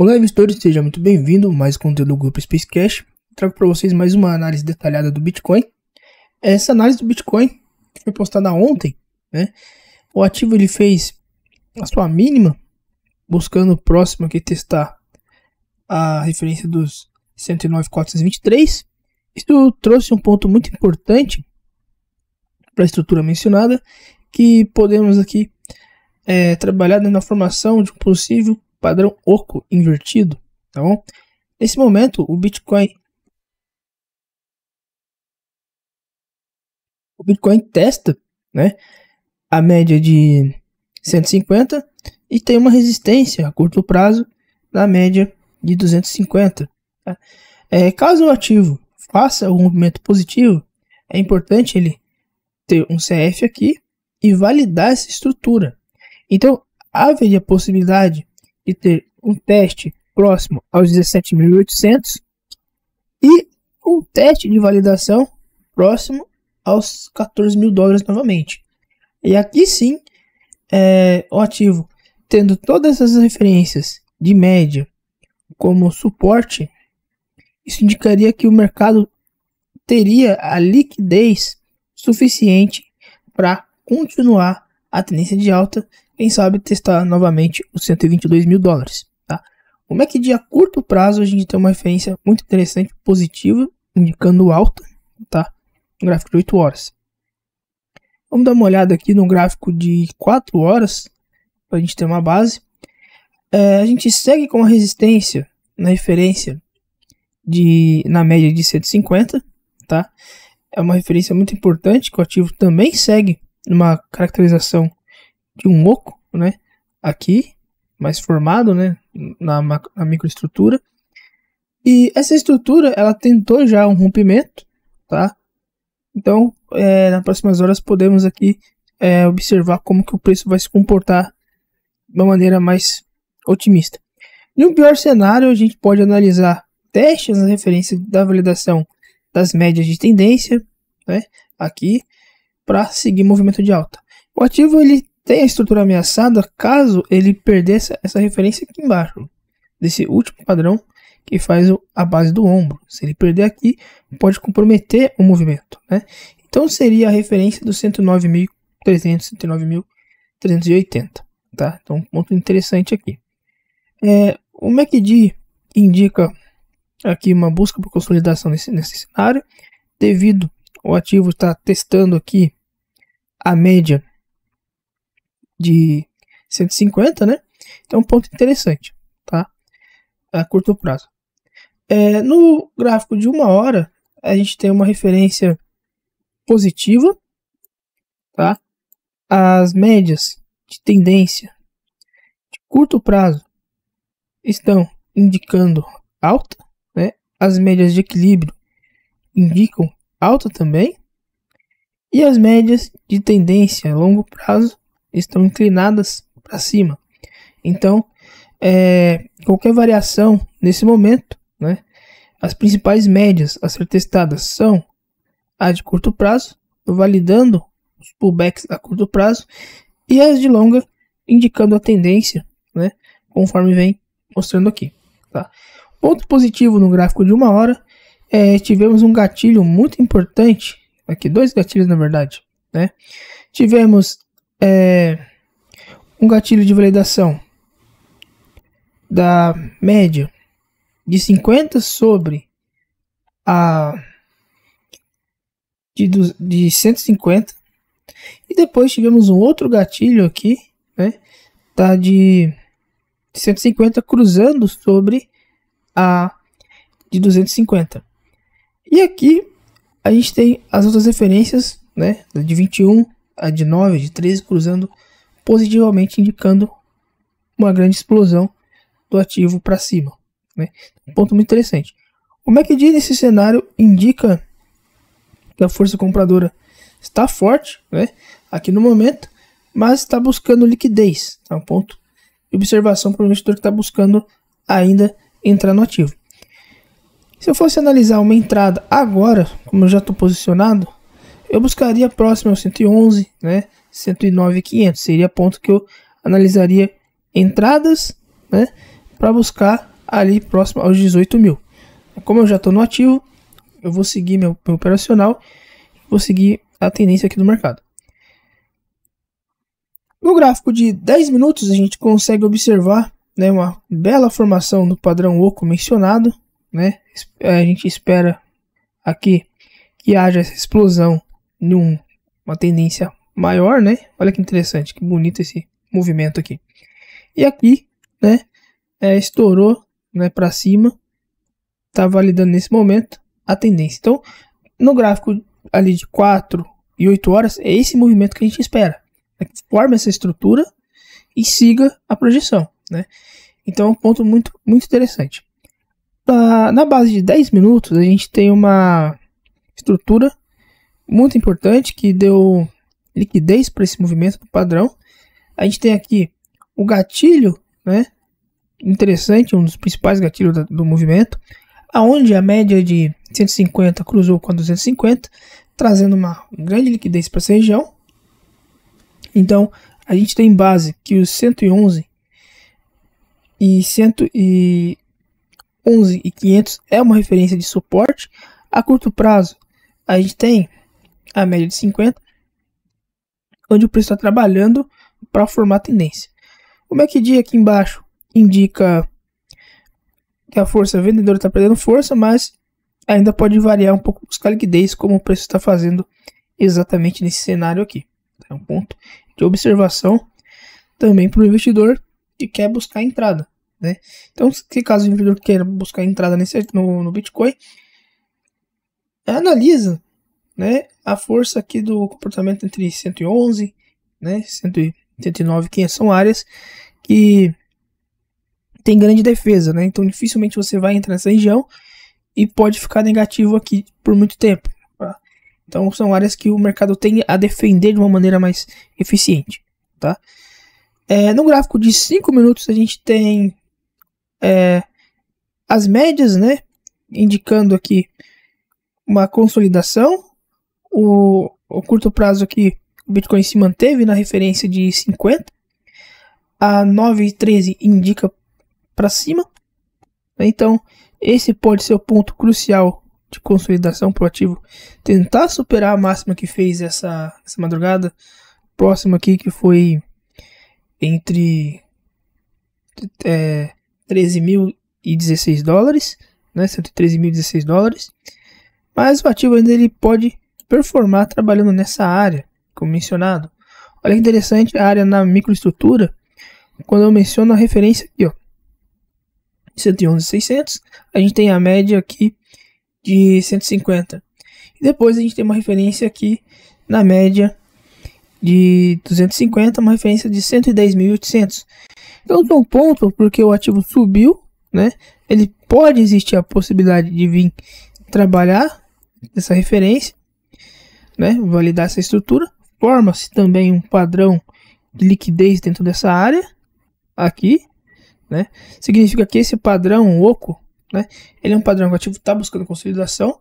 Olá, investidores, seja muito bem-vindo a mais conteúdo do Grupo Space Cash. Trago para vocês mais uma análise detalhada do Bitcoin. Essa análise do Bitcoin foi postada ontem, né? O ativo ele fez a sua mínima, buscando próximo aqui testar a referência dos 109.423. Isso trouxe um ponto muito importante para a estrutura mencionada, que podemos aqui trabalhar na formação de um possível padrão oco invertido, tá bom? Nesse momento, o Bitcoin testa, né, a média de 150 e tem uma resistência a curto prazo na média de 250. Tá? Caso o ativo faça um movimento positivo, é importante ele ter um CF aqui e validar essa estrutura. Então, haveria a possibilidade de ter um teste próximo aos 17.800 e um teste de validação próximo aos 14 mil dólares novamente. E aqui sim, o ativo tendo todas essas referências de média como suporte, isso indicaria que o mercado teria a liquidez suficiente para continuar a tendência de alta, quem sabe testar novamente os 122 mil dólares. Tá? O MACD a curto prazo a gente tem uma referência muito interessante, positiva, indicando alta, tá? No gráfico de 8 horas. Vamos dar uma olhada aqui no gráfico de 4 horas, para a gente ter uma base. A gente segue com a resistência na referência na média de 150, tá? É uma referência muito importante, que o ativo também segue numa caracterização de um oco, né? Aqui, mais formado, né? Na microestrutura. E essa estrutura, ela tentou já um rompimento, tá? Então, nas próximas horas podemos aqui observar como que o preço vai se comportar de uma maneira mais otimista. Em um pior cenário, a gente pode analisar testes na referência da validação das médias de tendência, né? Aqui, para seguir movimento de alta. O ativo ele tem a estrutura ameaçada caso ele perder essa referência aqui embaixo, desse último padrão que faz a base do ombro. Se ele perder aqui, pode comprometer o movimento, né? Então seria a referência dos 109.300, 109.380, tá? Então um ponto interessante aqui. O MACD indica aqui uma busca por consolidação nesse cenário, devido ao ativo estar testando aqui a média de 150, né? Então um ponto interessante, tá? A curto prazo. No gráfico de 1 hora, a gente tem uma referência positiva, tá? As médias de tendência de curto prazo estão indicando alta, né? As médias de equilíbrio indicam alta também, e as médias de tendência a longo prazo estão inclinadas para cima. Então, qualquer variação nesse momento, né, as principais médias a ser testadas são a de curto prazo, validando os pullbacks a curto prazo, e as de longa indicando a tendência, né, conforme vem mostrando aqui. Tá? Ponto positivo no gráfico de 1 hora, tivemos um gatilho muito importante, aqui 2 gatilhos na verdade, né? Tivemos um gatilho de validação da média de 50 sobre a de 150, e depois tivemos um outro gatilho aqui, né, tá de 150 cruzando sobre a de 250. E aqui a gente tem as outras referências, né, de 21, a de 9, de 13 cruzando positivamente, indicando uma grande explosão do ativo para cima, né? Um ponto muito interessante. O MACD nesse cenário indica que a força compradora está forte, né, aqui no momento, mas está buscando liquidez. É um ponto de observação para o investidor que está buscando ainda entrar no ativo. Se eu fosse analisar uma entrada agora, como eu já estou posicionado, eu buscaria próximo ao 111, né, 109.500. Seria ponto que eu analisaria entradas, né, para buscar ali próximo aos 18 mil. Como eu já estou no ativo, eu vou seguir meu operacional, vou seguir a tendência aqui do mercado. No gráfico de 10 minutos a gente consegue observar, né, uma bela formação do padrão oco mencionado, né? A gente espera aqui que haja essa explosão em uma tendência maior, né? Olha que interessante, que bonito esse movimento aqui. E aqui, né, estourou, né, para cima, está validando nesse momento a tendência. Então, no gráfico ali de 4 e 8 horas, é esse movimento que a gente espera. Forma essa estrutura e siga a projeção, né? Então é um ponto muito interessante. Na base de 10 minutos a gente tem uma estrutura muito importante que deu liquidez para esse movimento do padrão. A gente tem aqui o gatilho, né? Interessante, um dos principais gatilhos do movimento, aonde a média de 150 cruzou com a 250, trazendo uma grande liquidez para essa região. Então, a gente tem em base que os 111 e 111 e 500 é uma referência de suporte. A curto prazo, a gente tem a média de 50, onde o preço está trabalhando para formar tendência. O MACD aqui embaixo indica que a força vendedora está perdendo força, mas ainda pode variar um pouco buscar liquidez, como o preço está fazendo exatamente nesse cenário aqui. É um ponto de observação também para o investidor que quer buscar entrada, né? Então, se caso o investidor queira buscar entrada no Bitcoin, analisa, né, a força aqui do comportamento entre 111, né, 109, 500 são áreas que tem grande defesa, né? Então dificilmente você vai entrar nessa região e pode ficar negativo aqui por muito tempo. Então são áreas que o mercado tem a defender de uma maneira mais eficiente, tá? No gráfico de 5 minutos a gente tem as médias, né? Indicando aqui uma consolidação. O curto prazo aqui, o Bitcoin se manteve na referência de 50. A 9,13 indica para cima. Então esse pode ser o ponto crucial de consolidação para o ativo tentar superar a máxima que fez essa madrugada, próxima aqui que foi entre 13.000 e 16 dólares, né, 113.016 dólares, mas o ativo ainda ele pode performar trabalhando nessa área, como mencionado. Olha que interessante a área na microestrutura, quando eu menciono a referência aqui, ó, 111.600, a gente tem a média aqui de 150. E depois a gente tem uma referência aqui na média de 250, uma referência de 110.800. Então é um ponto porque o ativo subiu, né? Ele pode existir a possibilidade de vir trabalhar essa referência, né? Validar essa estrutura. Forma-se também um padrão de liquidez dentro dessa área aqui, né? Significa que esse padrão oco, né, ele é um padrão que o ativo está buscando consolidação,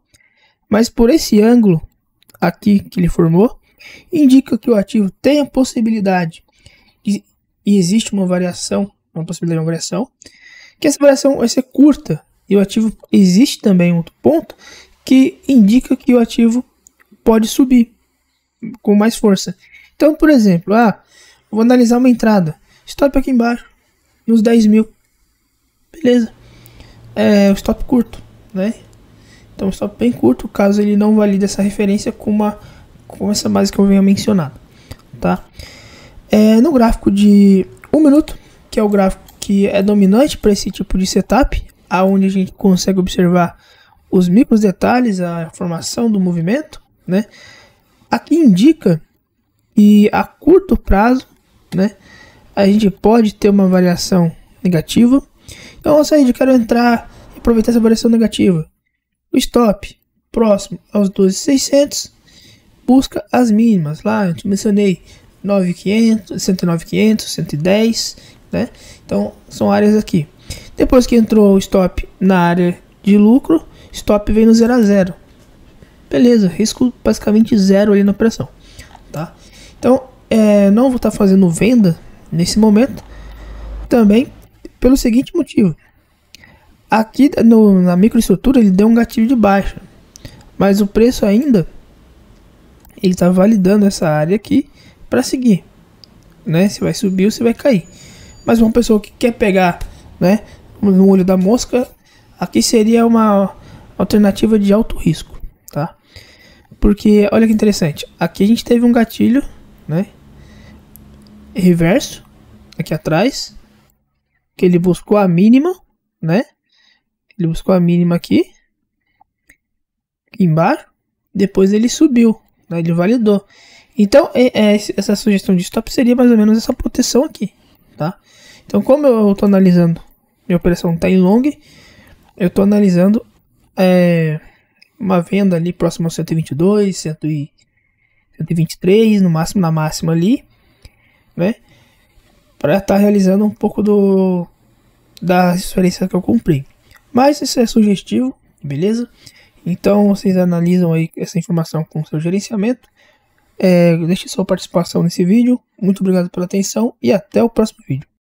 mas por esse ângulo aqui que ele formou, indica que o ativo tem a possibilidade e existe uma variação, uma possibilidade de uma variação, que essa variação vai ser curta, e o ativo existe também outro ponto que indica que o ativo pode subir com mais força. Então, por exemplo, vou analisar uma entrada, stop aqui embaixo, nos 10 mil, beleza, o stop curto, né? Então um stop bem curto, caso ele não valide essa referência com essa base que eu venho mencionado, tá? No gráfico de 1 minuto, que é o gráfico que é dominante para esse tipo de setup, aonde a gente consegue observar os micros detalhes, a formação do movimento, né? Aqui indica que a curto prazo, né, a gente pode ter uma variação negativa. Então, ou seja, eu quero entrar e aproveitar essa variação negativa. O stop próximo aos 12.600, busca as mínimas. Lá eu te mencionei 9.500, 109.500, 110, né? Então são áreas aqui. Depois que entrou o stop na área de lucro, stop vem no 0 a 0. Beleza, risco basicamente zero ali na operação, tá? Então não vou estar fazendo venda nesse momento, também pelo seguinte motivo: Aqui na microestrutura ele deu um gatilho de baixa, mas o preço ainda ele está validando essa área aqui para seguir, né? Se vai subir ou se vai cair. Mas uma pessoa que quer pegar, né, no olho da mosca, aqui seria uma alternativa de alto risco, tá? Porque olha que interessante, aqui a gente teve um gatilho, né, reverso aqui atrás, que ele buscou a mínima, né? Ele buscou a mínima aqui embaixo, depois ele subiu, né? Ele validou. Então essa sugestão de stop seria mais ou menos essa proteção aqui, tá? Então, como eu estou analisando, minha operação está em long, eu estou analisando uma venda ali próximo ao 122, 123, no máximo, na máxima ali, né? Para estar realizando um pouco da referência que eu comprei. Mas isso é sugestivo, beleza? Então vocês analisam aí essa informação com o seu gerenciamento. Deixe sua participação nesse vídeo. Muito obrigado pela atenção e até o próximo vídeo.